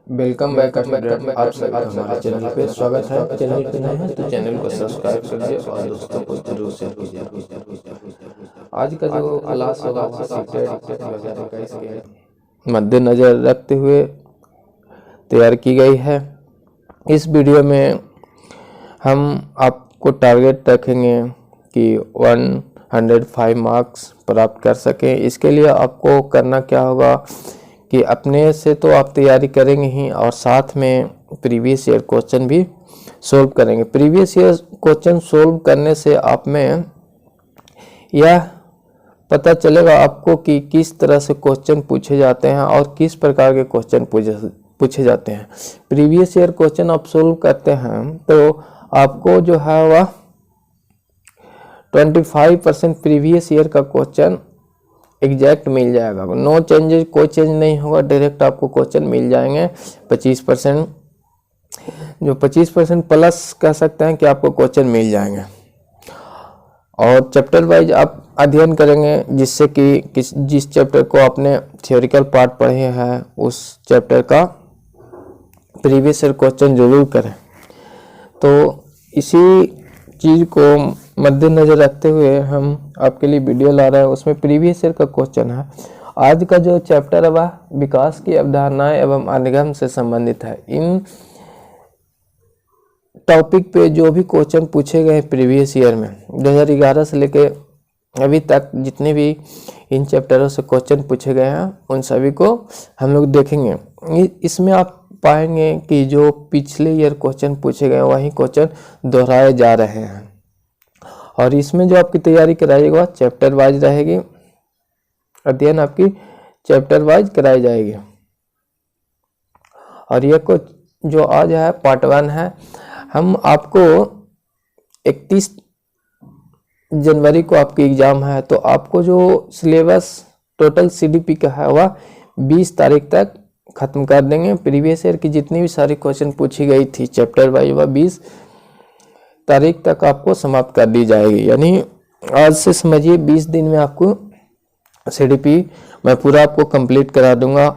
Welcome back student, आप सभी का हमारे चैनल पे स्वागत है। चैनल पे नए हैं तो चैनल को सब्सक्राइब कीजिए और दोस्तों को जरूर शेयर कीजिए। आज का जो क्लास होगा वह सीटेट 2021 के मद्देनजर रखते हुए तैयार की गई है। इस वीडियो में हम आपको टारगेट रखेंगे कि 105 मार्क्स प्राप्त कर सकें। इसके लिए आपको करना क्या होगा कि अपने से तो आप तैयारी करेंगे ही और साथ में प्रीवियस ईयर क्वेश्चन भी सोल्व करेंगे। प्रीवियस ईयर क्वेश्चन सोल्व करने से आप में यह पता चलेगा आपको कि किस तरह से क्वेश्चन पूछे जाते हैं और किस प्रकार के क्वेश्चन पूछे जाते हैं। प्रीवियस ईयर क्वेश्चन आप सोल्व करते हैं तो आपको जो है वह 25% प्रीवियस ईयर का क्वेश्चन एग्जैक्ट मिल जाएगा। नो चेंजेस, कोई चेंज नहीं होगा, डायरेक्ट आपको क्वेश्चन मिल जाएंगे। 25% जो 25% प्लस कह सकते हैं कि आपको क्वेश्चन मिल जाएंगे। और चैप्टर वाइज आप अध्ययन करेंगे जिससे कि जिस चैप्टर को आपने थियोरिकल पार्ट पढ़े हैं उस चैप्टर का प्रीवियस ईयर क्वेश्चन जरूर करें। तो इसी चीज़ को मद्देनजर रखते हुए हम आपके लिए वीडियो ला रहे हैं। उसमें प्रीवियस ईयर का क्वेश्चन है। आज का जो चैप्टर है वह विकास की अवधारणाएं एवं अधिगम से संबंधित है। इन टॉपिक पे जो भी क्वेश्चन पूछे गए प्रीवियस ईयर में 2011 से लेके अभी तक जितने भी इन चैप्टरों से क्वेश्चन पूछे गए हैं उन सभी को हम लोग देखेंगे। इसमें आप पाएंगे कि जो पिछले ईयर क्वेश्चन पूछे गए वही क्वेश्चन दोहराए जा रहे हैं। और इसमें जो आपकी तैयारी कराइएगा चैप्टर वाइज रहेगी, अध्ययन आपकी चैप्टर वाइज कराई जाएगी। और ये कुछ जो आज है पार्ट 1 है। हम आपको 31 जनवरी को आपकी एग्जाम है तो आपको जो सिलेबस टोटल सीडीपी का है वह 20 तारीख तक खत्म कर देंगे। प्रीवियस ईयर की जितनी भी सारी क्वेश्चन पूछी गई थी चैप्टर वाइज वह 20 तारीख तक आपको समाप्त कर दी जाएगी। यानी आज से समझिए 20 दिन में आपको सीडीपी मैं पूरा आपको कंप्लीट करा दूंगा।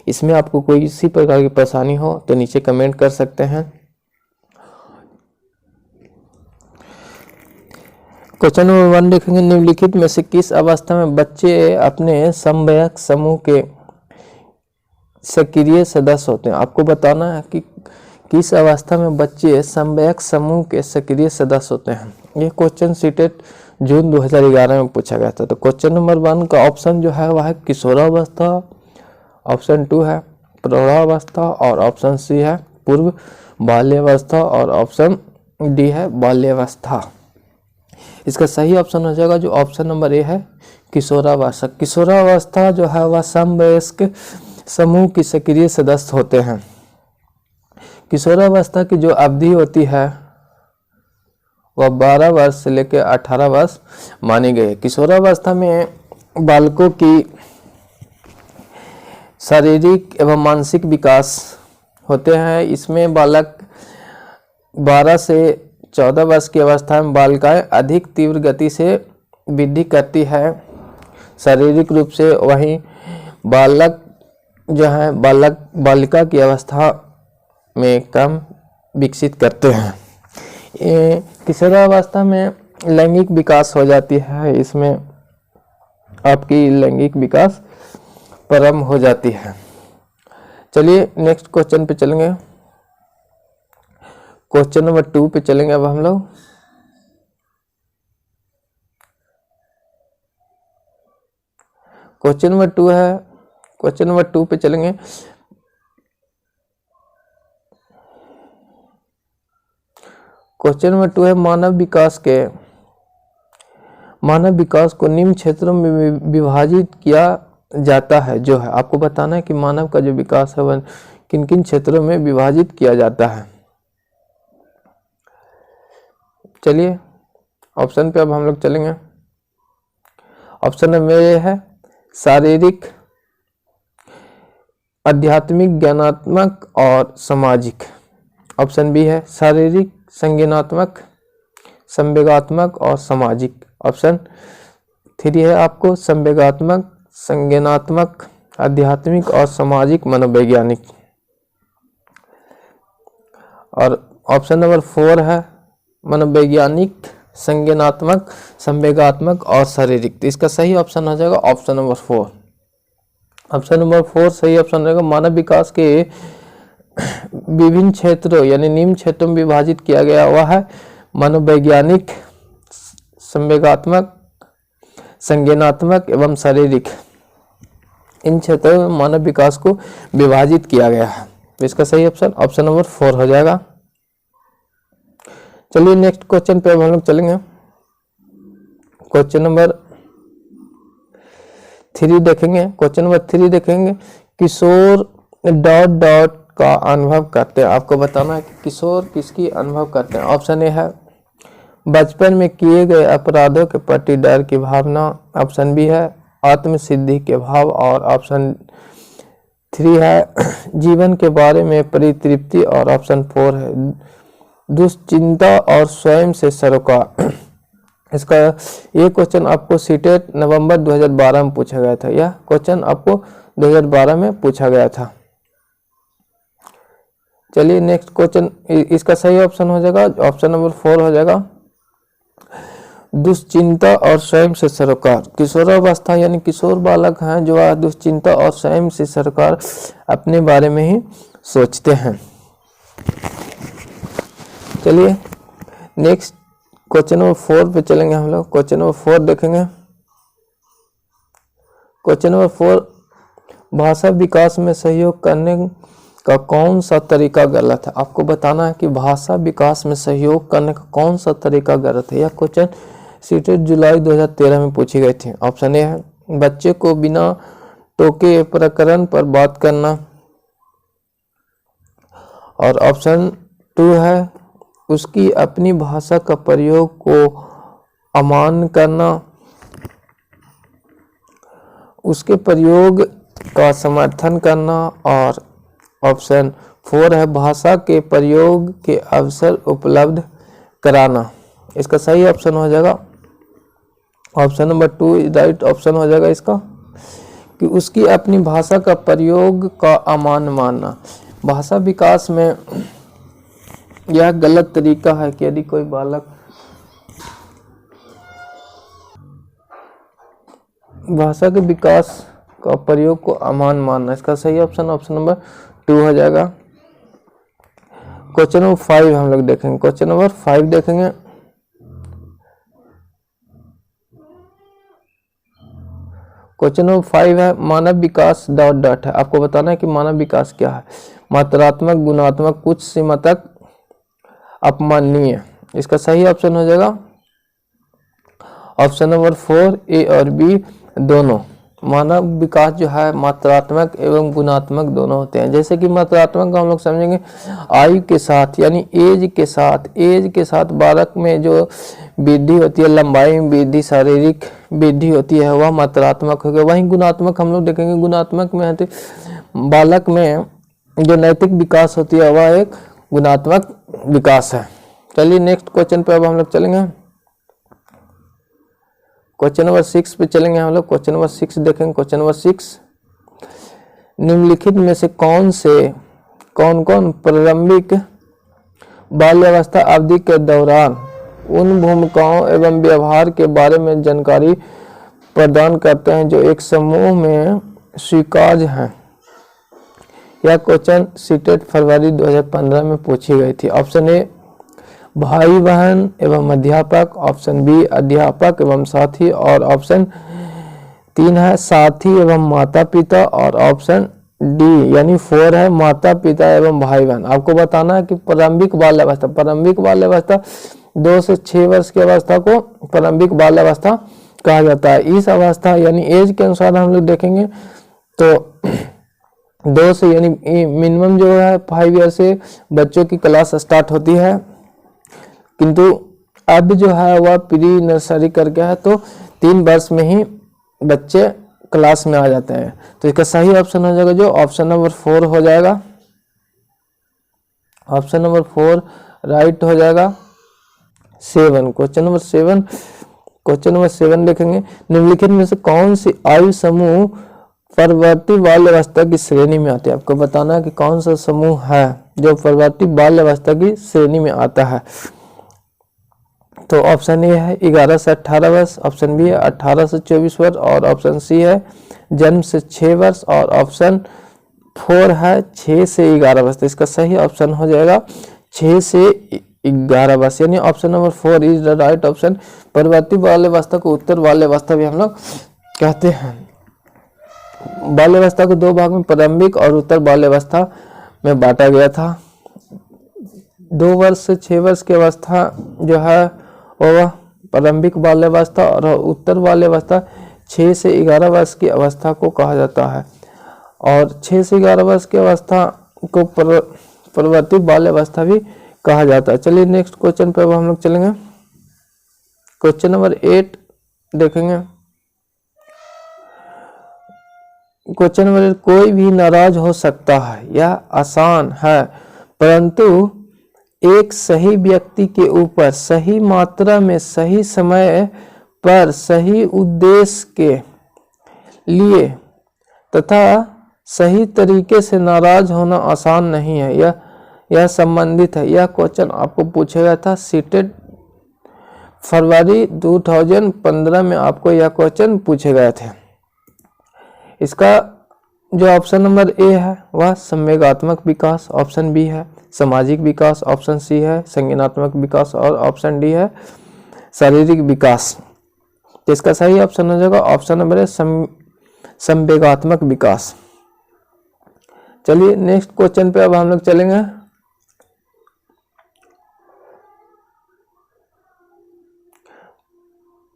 इसमें आपको कोई इसी प्रकार की परेशानी हो तो नीचे कमेंट कर सकते हैं। क्वेश्चन नंबर 1 देखेंगे। निम्नलिखित में से किस अवस्था में बच्चे अपने समवयस्क समूह के सक्रिय सदस्य होते हैं? आपको बताना है कि किस अवस्था में बच्चे समवयस्क समूह के सक्रिय सदस्य होते हैं। ये क्वेश्चन सीटेट जून 2011 में पूछा गया था। तो क्वेश्चन नंबर 1 का ऑप्शन जो है वह है किशोरावस्था, ऑप्शन 2 है प्रौढ़ावस्था और ऑप्शन सी है पूर्व बाल्यावस्था और ऑप्शन डी है बाल्यावस्था। इसका सही ऑप्शन हो जाएगा जो ऑप्शन नंबर ए है किशोरावस्था। किशोरावस्था जो है वह समवयस्क समूह की सक्रिय सदस्य होते हैं। किशोरावस्था की जो अवधि होती है वह 12 वर्ष से लेकर 18 वर्ष मानी गई है। किशोरावस्था में बालकों की शारीरिक एवं मानसिक विकास होते हैं। इसमें बालक 12 से 14 वर्ष की अवस्था में बालिकाएं अधिक तीव्र गति से वृद्धि करती है शारीरिक रूप से। वहीं बालक जो है बालिका की अवस्था में कम विकसित करते हैं। किशोरावस्था में लैंगिक विकास हो जाती है। इसमें आपकी लैंगिक विकास प्रारंभ हो जाती है। चलिए नेक्स्ट क्वेश्चन पे चलेंगे। क्वेश्चन नंबर 2 पे चलेंगे अब हम लोग। क्वेश्चन नंबर 2 है। क्वेश्चन नंबर 2 पे चलेंगे। क्वेश्चन नंबर 2 है मानव विकास को निम्न क्षेत्रों में विभाजित किया जाता है। जो है आपको बताना है कि मानव का जो विकास है वह किन किन क्षेत्रों में विभाजित किया जाता है। चलिए ऑप्शन पे अब हम लोग चलेंगे। ऑप्शन नंबर ए है शारीरिक, आध्यात्मिक, ज्ञानात्मक और सामाजिक। ऑप्शन बी है शारीरिक, संज्ञानात्मक, संवेगात्मक और सामाजिक। ऑप्शन 3 है आपको संवेगात्मक, संज्ञानात्मक, आध्यात्मिक और सामाजिक मनोवैज्ञानिक। और ऑप्शन नंबर 4 है मनोवैज्ञानिक, संज्ञानात्मक, संवेगात्मक और शारीरिक। तो इसका सही ऑप्शन हो जाएगा ऑप्शन नंबर 4। ऑप्शन नंबर 4 सही ऑप्शन रहेगा। मानव विकास के विभिन्न क्षेत्रों यानी निम्न क्षेत्रों में विभाजित किया गया हुआ है मनोवैज्ञानिक, संवेगात्मक, संज्ञानात्मक एवं शारीरिक। इन क्षेत्रों में मानव विकास को विभाजित किया गया है। तो इसका सही ऑप्शन ऑप्शन नंबर 4 हो जाएगा। चलिए नेक्स्ट क्वेश्चन पे हम लोग चलेंगे। क्वेश्चन नंबर 3 देखेंगे। क्वेश्चन नंबर 3 देखेंगे, किशोर डॉट डॉट का अनुभव करते हैं। आपको बताना है कि किशोर किसकी अनुभव करते हैं। ऑप्शन ए है बचपन में किए गए अपराधों के प्रति डर की भावना। ऑप्शन बी है आत्मसिद्धि के भाव। और ऑप्शन 3 है जीवन के बारे में परितृप्ति। और ऑप्शन 4 है दुश्चिंता और स्वयं से सरोकार। इसका ये क्वेश्चन आपको सीटेट नवंबर 2012 में पूछा गया था। यह क्वेश्चन आपको 2012 में पूछा गया था। चलिए नेक्स्ट क्वेश्चन, इसका सही ऑप्शन हो जाएगा ऑप्शन नंबर 4 हो जाएगा दुश्चिंता और स्वयं से सरोकार। किशोरावस्था यानी किशोर बालक हैं जो दुश्चिंता और स्वयं से सरोकार अपने बारे में ही सोचते हैं। चलिए नेक्स्ट क्वेश्चन नंबर 4 पे चलेंगे हम लोग। क्वेश्चन नंबर 4 देखेंगे। क्वेश्चन नंबर 4, भाषा विकास में सहयोग करने का कौन सा तरीका गलत है। आपको बताना है कि भाषा विकास में सहयोग करने का कौन सा तरीका गलत है। यह क्वेश्चन सीटेट जुलाई 2013 में पूछी गई थी। ऑप्शन ए है बच्चे को बिना टोके प्रकरण पर बात करना। और ऑप्शन 2 है उसकी अपनी भाषा का प्रयोग को अमान्य करना, उसके प्रयोग का समर्थन करना। और ऑप्शन 4 है भाषा के प्रयोग के अवसर उपलब्ध कराना। इसका सही ऑप्शन हो जाएगा ऑप्शन नंबर 2 राइट ऑप्शन हो जाएगा इसका, कि उसकी अपनी भाषा का प्रयोग का अमान्य मानना। भाषा विकास में यह गलत तरीका है कि यदि कोई बालक भाषा के विकास का प्रयोग को अमान्य मानना। इसका सही ऑप्शन ऑप्शन नंबर 2 हो जाएगा। क्वेश्चन नंबर 5 हम लोग देखेंगे। क्वेश्चन नंबर 5 देखेंगे। क्वेश्चन नंबर 5 है मानव विकास डॉट डॉट है। आपको बताना है कि मानव विकास क्या है। मात्रात्मक, गुणात्मक, कुछ सीमा तक, अपमाननीय। इसका सही ऑप्शन हो जाएगा ऑप्शन नंबर 4 ए और बी दोनों। मानव विकास जो है मात्रात्मक एवं गुणात्मक दोनों होते हैं। जैसे कि मात्रात्मक हम लोग समझेंगे आयु के साथ यानी एज के साथ बालक में जो वृद्धि होती है, लंबाई में वृद्धि, शारीरिक वृद्धि होती है, वह मात्रात्मक हो गया। वहीं गुणात्मक हम लोग देखेंगे, गुणात्मक में बालक में जो नैतिक विकास होती है वह एक गुणात्मक विकास है। चलिए नेक्स्ट क्वेश्चन पे अब हम लोग चलेंगे। क्वेश्चन नंबर 6 पे चलेंगे हम लोग। क्वेश्चन नंबर 6 देखेंगे। क्वेश्चन नंबर 6, निम्नलिखित में से कौन कौन प्रारंभिक बाल्यावस्था अवधि के दौरान उन भूमिकाओं एवं व्यवहार के बारे में जानकारी प्रदान करते हैं जो एक समूह में स्वीकार्य हैं। यह क्वेश्चन सीटेट फरवरी 2015 में पूछी गई थी। ऑप्शन ए भाई बहन एवं अध्यापक। ऑप्शन बी अध्यापक एवं साथी। और ऑप्शन 3 है साथी एवं माता पिता। और ऑप्शन डी यानी 4 है माता पिता एवं भाई बहन। आपको बताना है कि प्रारंभिक बाल्यावस्था 2 से 6 वर्ष की अवस्था को प्रारंभिक बाल्यावस्था कहा जाता है। इस अवस्था यानी एज के अनुसार हम लोग देखेंगे तो 2 से यानी मिनिमम जो है 5 ईयर से बच्चों की क्लास स्टार्ट होती है, किंतु अब जो है वह प्री नर्सरी करके है तो 3 वर्ष में ही बच्चे क्लास में आ जाते हैं। तो इसका सही ऑप्शन हो जाएगा जो ऑप्शन नंबर 4 हो जाएगा। ऑप्शन नंबर 4 राइट हो जाएगा। 7 क्वेश्चन नंबर 7 देखेंगे। निम्नलिखित में से कौन सी आयु समूह प्रवर्ती बाल्यावस्था की श्रेणी में आते हैं। आपको बताना है कि कौन सा समूह है जो प्रवर्ती बाल्यावस्था की श्रेणी में आता है। तो ऑप्शन ए है 11 से 18 वर्ष, ऑप्शन बी है 18 से 24 वर्ष, और ऑप्शन सी है जन्म से 6 वर्ष, और ऑप्शन 4 है 6 से 11 वर्ष। तो इसका सही ऑप्शन हो जाएगा 6 से 11 वर्ष, यानी option number 4 is the right option. प्रवर्ती बाल्यावस्था को उत्तर बाल्यावस्था भी हम लोग कहते हैं। बाल्यावस्था को दो भाग में प्रारंभिक और उत्तर बाल्यावस्था में बांटा गया था। 2 वर्ष से 6 वर्ष की अवस्था जो है वह प्रारंभिक बाल्यावस्था, और उत्तर बाल्यावस्था 6 से 11 वर्ष की अवस्था को कहा जाता है, और 6 से 11 वर्ष की अवस्था को प्रवर्ती बाल्यावस्था भी कहा जाता है। चलिए नेक्स्ट क्वेश्चन पे अब हम लोग चलेंगे। क्वेश्चन नंबर 8 देखेंगे। क्वेश्चन नंबर 8, कोई भी नाराज हो सकता है, यह आसान है, परंतु एक सही व्यक्ति के ऊपर सही मात्रा में सही समय पर सही उद्देश्य के लिए तथा सही तरीके से नाराज होना आसान नहीं है। यह संबंधित है। यह क्वेश्चन आपको पूछा गया था सीटेट फरवरी 2015 में आपको यह क्वेश्चन पूछे गए थे। इसका जो ऑप्शन नंबर ए है वह संवेगात्मक विकास, ऑप्शन बी है सामाजिक विकास, ऑप्शन सी है संज्ञानात्मक विकास, और ऑप्शन डी है शारीरिक विकास। तो इसका सही ऑप्शन हो जाएगा ऑप्शन नंबर ए संवेगात्मक विकास। चलिए नेक्स्ट क्वेश्चन पे अब हम लोग चलेंगे।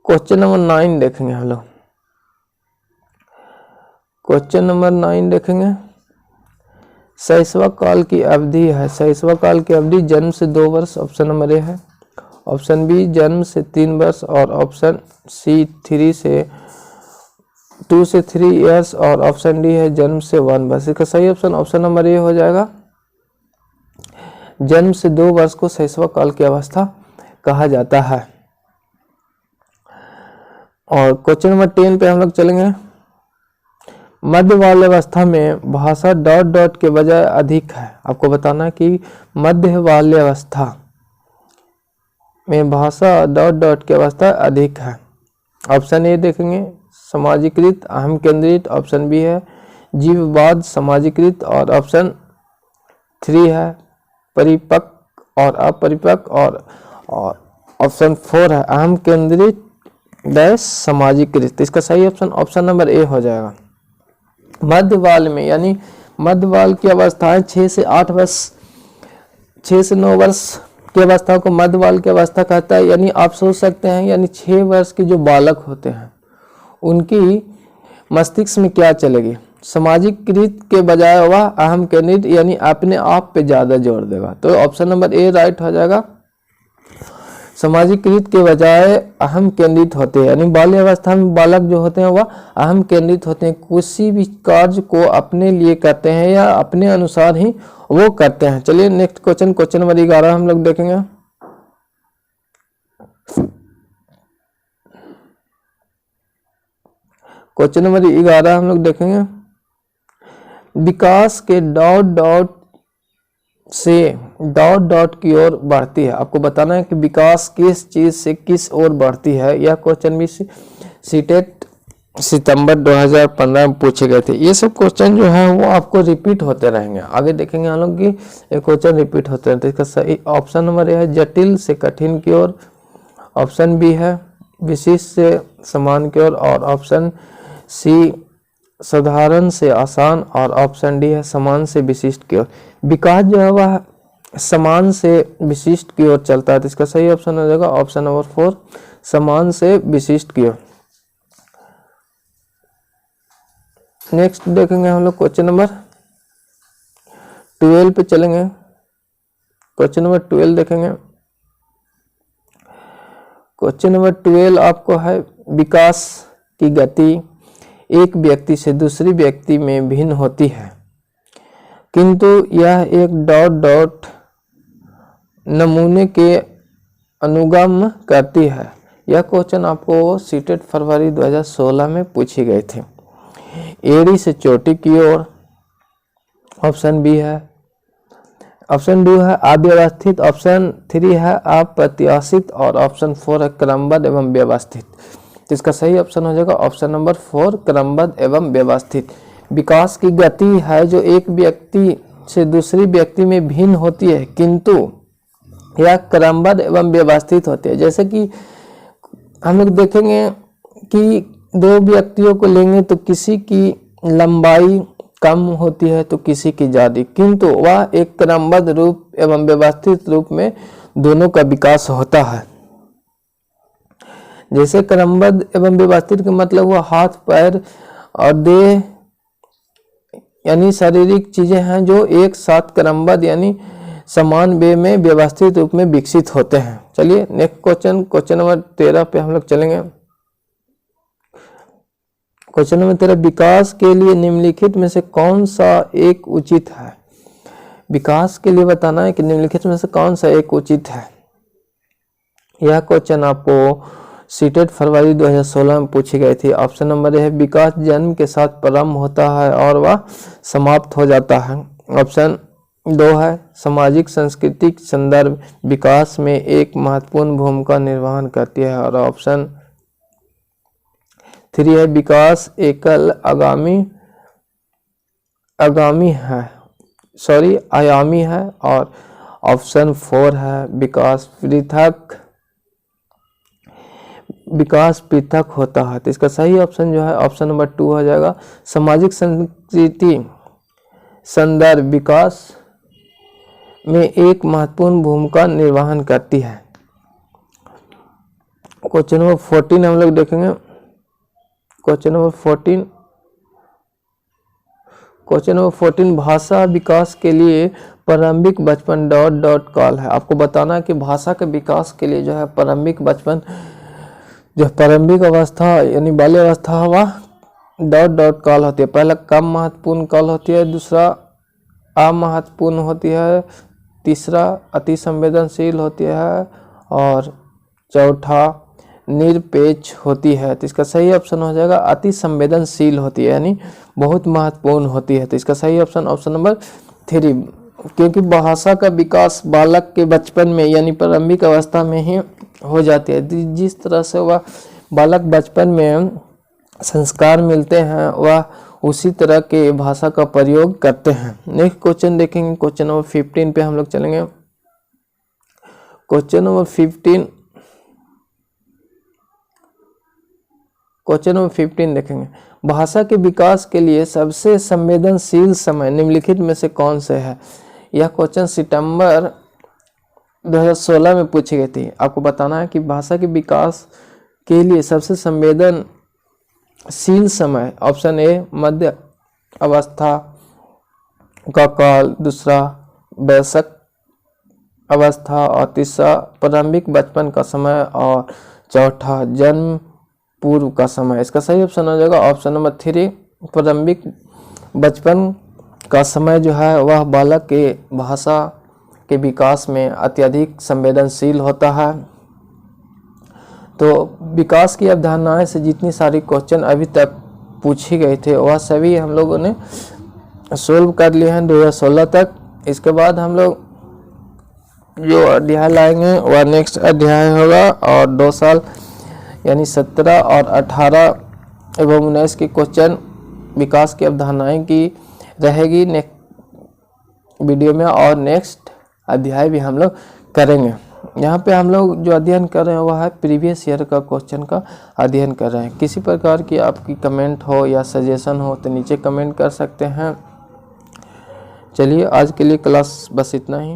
क्वेश्चन नंबर 9 देखेंगे हम लोग। क्वेश्चन नंबर 9 देखेंगे। शैशव काल की अवधि है। शैशव काल की अवधि जन्म से 2 वर्ष, ऑप्शन नंबर ए है, ऑप्शन बी जन्म से 3 वर्ष, और ऑप्शन सी 2 से 3 ईयर्स, और ऑप्शन डी है जन्म से 1 वर्ष। इसका सही ऑप्शन ऑप्शन नंबर ए हो जाएगा। जन्म से 2 वर्ष को शैशव काल की अवस्था कहा जाता है। और क्वेश्चन नंबर 10 पे हम लोग चलेंगे। मध्य बाल्यावस्था में भाषा डॉट डॉट के बजाय अधिक है। आपको बताना कि मध्य बाल्यावस्था में भाषा डॉट डॉट की अवस्था अधिक है। ऑप्शन ए देखेंगे समाजीकृत अहम केंद्रित, ऑप्शन बी है जीववाद समाजीकृत, और ऑप्शन 3 है परिपक्व और अपरिपक्व, और ऑप्शन 4 है अहम केंद्रित डैश समाजीकृत। इसका सही ऑप्शन ऑप्शन नंबर ए हो जाएगा। मध्य बाल में यानी मध्य बाल की अवस्थाएं 6 से 8 वर्ष, 6 से 9 वर्ष की अवस्था को मध्य बाल की अवस्था कहता है। यानी आप सोच सकते हैं यानी 6 वर्ष के जो बालक होते हैं उनकी मस्तिष्क में क्या चलेगी, सामाजिकृत के बजाय वह अहम केंद्रित यानी अपने आप पे ज्यादा जोर देगा। तो ऑप्शन नंबर ए राइट हो जाएगा। सामाजिकृत के बजाय अहम केंद्रित होते हैं, यानी बाल्यावस्था में बालक जो होते हैं वह अहम केंद्रित होते हैं, किसी भी कार्य को अपने लिए करते हैं या अपने अनुसार ही वो करते हैं। चलिए नेक्स्ट क्वेश्चन, क्वेश्चन नंबर 11 हम लोग देखेंगे। क्वेश्चन नंबर 11 हम लोग देखेंगे। विकास के डॉट डॉट से डॉट डॉट की ओर बढ़ती है। आपको बताना है कि विकास किस चीज से किस ओर बढ़ती है। यह क्वेश्चन भी सीटेट सितंबर 2015 में पूछे गए थे। ये सब क्वेश्चन जो है वो आपको रिपीट होते रहेंगे। आगे देखेंगे हम लोग कि ये क्वेश्चन रिपीट होते हैं। तो इसका सही ऑप्शन नंबर ए है जटिल से कठिन की ओर, ऑप्शन बी है विशिष्ट से समान की ओर, और ऑप्शन सी साधारण से आसान, और ऑप्शन डी है समान से विशिष्ट की ओर। विकास जो है वह समान से विशिष्ट की ओर चलता है। तो इसका सही ऑप्शन हो जाएगा ऑप्शन नंबर 4 समान से विशिष्ट की ओर। नेक्स्ट देखेंगे हम लोग क्वेश्चन नंबर 12 पे चलेंगे। क्वेश्चन नंबर 12 देखेंगे। क्वेश्चन नंबर 12 आपको है विकास की गति एक व्यक्ति से दूसरी व्यक्ति में भिन्न होती है, किंतु यह एक डॉट डॉट नमूने के अनुगम करती है। यह क्वेश्चन आपको सीटेट फरवरी 2016 में पूछे गए थे। एड़ी से चोटी की ओर, ऑप्शन बी है। ऑप्शन 2 है अव्यवस्थित, ऑप्शन 3 है अप्रत्याशित और ऑप्शन 4 है क्रमबद्ध एवं व्यवस्थित। तो इसका सही ऑप्शन हो जाएगा ऑप्शन नंबर 4 क्रमबद्ध एवं व्यवस्थित। विकास की गति है जो एक व्यक्ति से दूसरी व्यक्ति में भिन्न होती है किंतु यह क्रमबद्ध एवं व्यवस्थित होती है। जैसे कि हम लोग देखेंगे कि दो व्यक्तियों को लेंगे तो किसी की लंबाई कम होती है तो किसी की ज़्यादा, किंतु वह एक क्रमबद्ध रूप एवं व्यवस्थित रूप में दोनों का विकास होता है। जैसे क्रमबद्ध एवं व्यवस्थित का मतलब वो हाथ, पैर और देह यानी शारीरिक चीजें हैं जो एक साथ क्रमबद्ध यानी समान वे में व्यवस्थित रूप में विकसित होते हैं। चलिए नेक्स्ट क्वेश्चन नंबर 13 पे हम लोग चलेंगे। क्वेश्चन नंबर 13, विकास के लिए निम्नलिखित में से कौन सा एक उचित है। विकास के लिए बताना है कि निम्नलिखित में से कौन सा एक उचित है। यह क्वेश्चन आपको सीटेट फरवरी 2016 में पूछी गई थी। ऑप्शन नंबर ए है विकास जन्म के साथ प्रारंभ होता है और वह समाप्त हो जाता है। ऑप्शन 2 है सामाजिक सांस्कृतिक संदर्भ विकास में एक महत्वपूर्ण भूमिका निर्वहन करती है और ऑप्शन 3 है विकास एकल आयामी है और ऑप्शन 4 है विकास पृथक होता है। तो इसका सही ऑप्शन जो है ऑप्शन नंबर 2 हो जाएगा। सामाजिक संस्कृति संदर्भ विकास में एक महत्वपूर्ण भूमिका निर्वहन करती है। क्वेश्चन नंबर 14 हम लोग देखेंगे। क्वेश्चन नंबर 14 भाषा विकास के लिए प्रारंभिक बचपन ... काल है। आपको बताना है कि भाषा के विकास के लिए जो है प्रारंभिक बचपन जो प्रारंभिक अवस्था यानी बाल्यावस्था वह ... काल होती है। पहला कम महत्वपूर्ण काल होती है, दूसरा अमहत्वपूर्ण होती है, तीसरा अति संवेदनशील होती है और चौथा निरपेक्ष होती है। तो इसका सही ऑप्शन हो जाएगा अति संवेदनशील होती है यानी बहुत महत्वपूर्ण होती है। तो इसका सही ऑप्शन नंबर 3, क्योंकि भाषा का विकास बालक के बचपन में यानी प्रारंभिक अवस्था में ही हो जाती है। जिस तरह से वह बालक बचपन में संस्कार मिलते हैं वह उसी तरह के भाषा का प्रयोग करते हैं। नेक्स्ट क्वेश्चन देखेंगे। क्वेश्चन नंबर 15 पे हम लोग चलेंगे। क्वेश्चन नंबर 15 देखेंगे। भाषा के विकास के लिए सबसे संवेदनशील समय निम्नलिखित में से कौन से है। यह क्वेश्चन सितंबर 2016 में पूछी गई थी। आपको बताना है कि भाषा के विकास के लिए सबसे संवेदनशील समय ऑप्शन ए मध्य अवस्था का काल, दूसरा वयस्क अवस्था और तीसरा प्रारंभिक बचपन का समय और चौथा जन्म पूर्व का समय। इसका सही ऑप्शन हो जाएगा ऑप्शन नंबर 3 प्रारंभिक बचपन का समय जो है वह बालक के भाषा के विकास में अत्यधिक संवेदनशील होता है। तो विकास की अवधारणाएं से जितनी सारी क्वेश्चन अभी तक पूछी गई थे वह सभी हम लोगों ने सोल्व कर लिए हैं 2016 तक। इसके बाद हम लोग जो अध्याय लाएंगे वह नेक्स्ट अध्याय होगा और 2 साल यानी 17 और 18 एवं 19 के क्वेश्चन विकास की अवधारणाएं की रहेगी नेक्स्ट वीडियो में और नेक्स्ट अध्याय भी हम लोग करेंगे। यहाँ पे हम लोग जो अध्ययन कर रहे हैं वह है प्रीवियस ईयर का क्वेश्चन का अध्ययन कर रहे हैं। किसी प्रकार की आपकी कमेंट हो या सजेशन हो तो नीचे कमेंट कर सकते हैं। चलिए आज के लिए क्लास बस इतना ही।